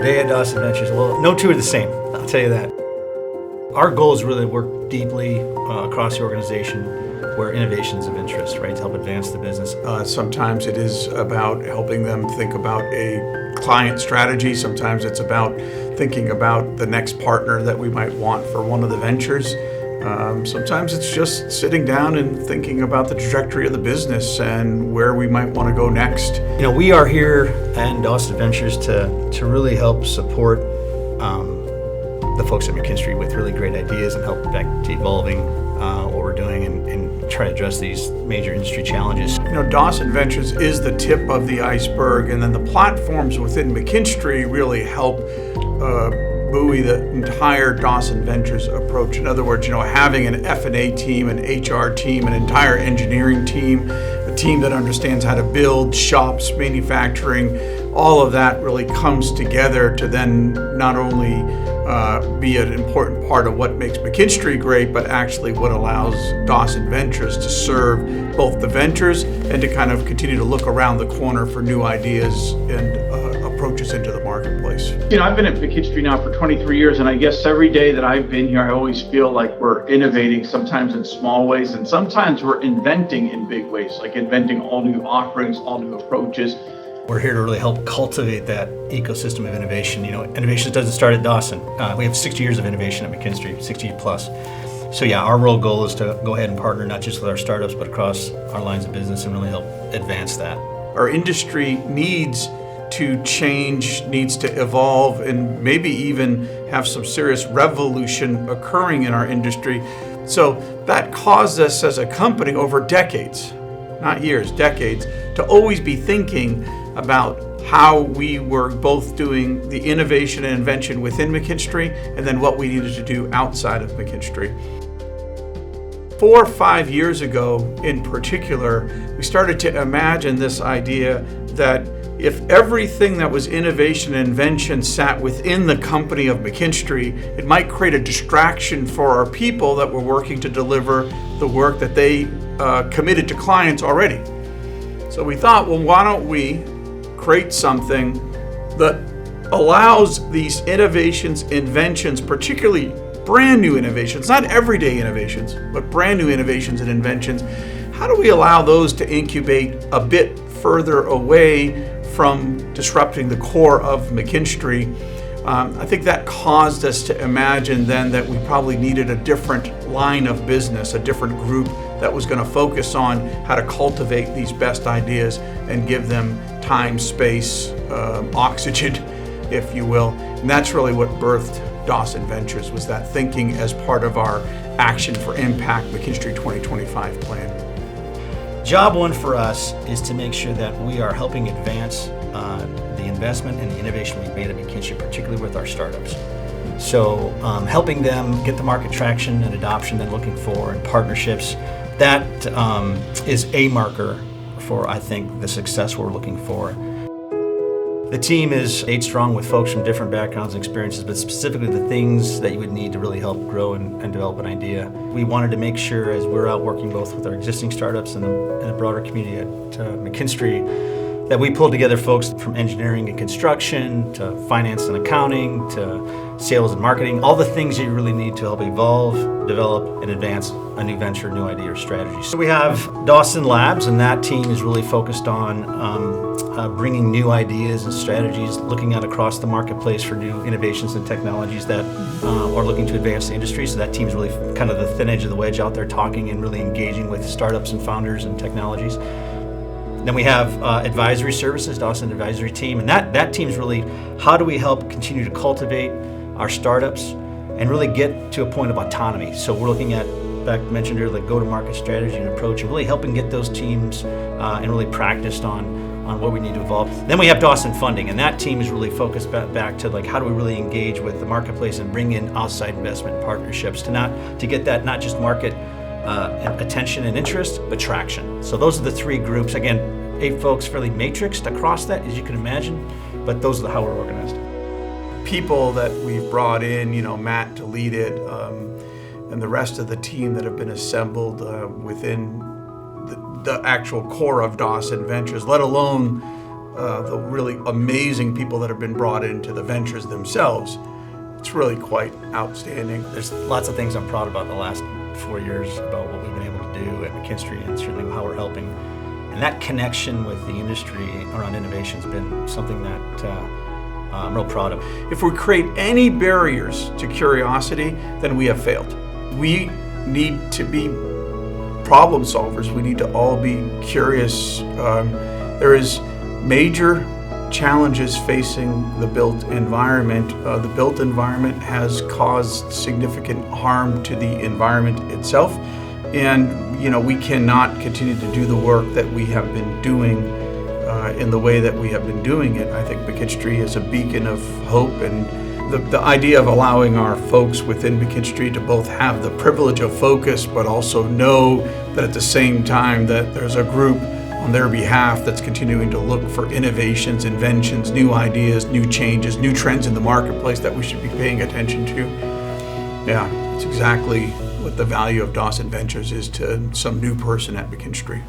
They at Dawson Ventures, well, no two are the same, I'll tell you that. Our goal is really to work deeply across the organization where innovation's of interest, right, to help advance the business. Sometimes it is about helping them think about a client strategy. Sometimes it's about thinking about the next partner that we might want for one of the ventures. Sometimes it's just sitting down and thinking about the trajectory of the business and where we might want to go next. You know, we are here at Dawson Ventures to really help support the folks at McKinstry with really great ideas and help back to evolving what we're doing and try to address these major industry challenges. You know, Dawson Ventures is the tip of the iceberg, and then the platforms within McKinstry really help buoy the entire Dawson Ventures approach. In other words, you know, having an F&A team, an HR team, an entire engineering team, a team that understands how to build shops, manufacturing, all of that really comes together to then not only be an important part of what makes McKinstry great, but actually what allows Dawson Ventures to serve both the ventures and to kind of continue to look around the corner for new ideas and approaches into the marketplace. You know, I've been at McKinstry now for 23 years, and I guess every day that I've been here, I always feel like we're innovating, sometimes in small ways, and sometimes we're inventing in big ways, like inventing all new offerings, all new approaches. We're here to really help cultivate that ecosystem of innovation. You know, innovation doesn't start at Dawson. We have 60 years of innovation at McKinstry, 60 plus. So yeah, our real goal is to go ahead and partner not just with our startups, but across our lines of business and really help advance that. Our industry needs to change, needs to evolve, and maybe even have some serious revolution occurring in our industry. So that caused us as a company over decades, not years, decades, to always be thinking about how we were both doing the innovation and invention within McKinstry and then what we needed to do outside of McKinstry. 4 or 5 years ago in particular, we started to imagine this idea that if everything that was innovation and invention sat within the company of McKinstry, it might create a distraction for our people that were working to deliver the work that they committed to clients already. So we thought, well, why don't we create something that allows these innovations, inventions, particularly brand new innovations, not everyday innovations, but brand new innovations and inventions. How do we allow those to incubate a bit further away from disrupting the core of McKinstry? I think that caused us to imagine then that we probably needed a different line of business, a different group that was going to focus on how to cultivate these best ideas and give them time, space, oxygen, if you will. And that's really what birthed Dawson Ventures, was that thinking as part of our Action for Impact McKinstry 2025 plan. Job one for us is to make sure that we are helping advance the investment and the innovation we've made at McKinstry, particularly with our startups. So helping them get the market traction and adoption they're looking for and partnerships, that is a marker for, I think, the success we're looking for. The team is 8 strong with folks from different backgrounds and experiences, but specifically the things that you would need to really help grow and develop an idea. We wanted to make sure, as we're out working both with our existing startups and the broader community at McKinstry, that we pulled together folks from engineering and construction to finance and accounting to sales and marketing, all the things you really need to help evolve, develop, and advance a new venture, new idea, or strategy. So we have Dawson Labs, and that team is really focused on bringing new ideas and strategies, looking at across the marketplace for new innovations and technologies that are looking to advance the industry. So that team's really kind of the thin edge of the wedge out there, talking and really engaging with startups and founders and technologies. Then we have advisory services, Dawson Advisory Team, and that team's really how do we help continue to cultivate our startups and really get to a point of autonomy. So we're looking at, back mentioned earlier, the go-to-market strategy and approach, and really helping get those teams and really practiced on what we need to evolve. Then we have Dawson Funding, and that team is really focused back to like how do we really engage with the marketplace and bring in outside investment partnerships to get that not just market attention and interest, but traction. So those are the 3 groups. Again, 8 folks, fairly matrixed across that, as you can imagine, but those are how we're organized. People that we've brought in, you know, Matt to lead it, and the rest of the team that have been assembled within the actual core of Dawson Ventures, let alone the really amazing people that have been brought into the ventures themselves, it's really quite outstanding. There's lots of things I'm proud about the last 4 years about what we've been able to do at McKinstry and certainly how we're helping. And that connection with the industry around innovation has been something that I'm real proud of. If we create any barriers to curiosity, then we have failed. We need to be problem solvers. We need to all be curious. There is major challenges facing the built environment. The built environment has caused significant harm to the environment itself. And we cannot continue to do the work that we have been doing in the way that we have been doing it. I think McKinstry is a beacon of hope, and the idea of allowing our folks within McKinstry to both have the privilege of focus, but also know that at the same time that there's a group on their behalf that's continuing to look for innovations, inventions, new ideas, new changes, new trends in the marketplace that we should be paying attention to. Yeah, it's exactly what the value of Dawson Ventures is to some new person at McKinstry.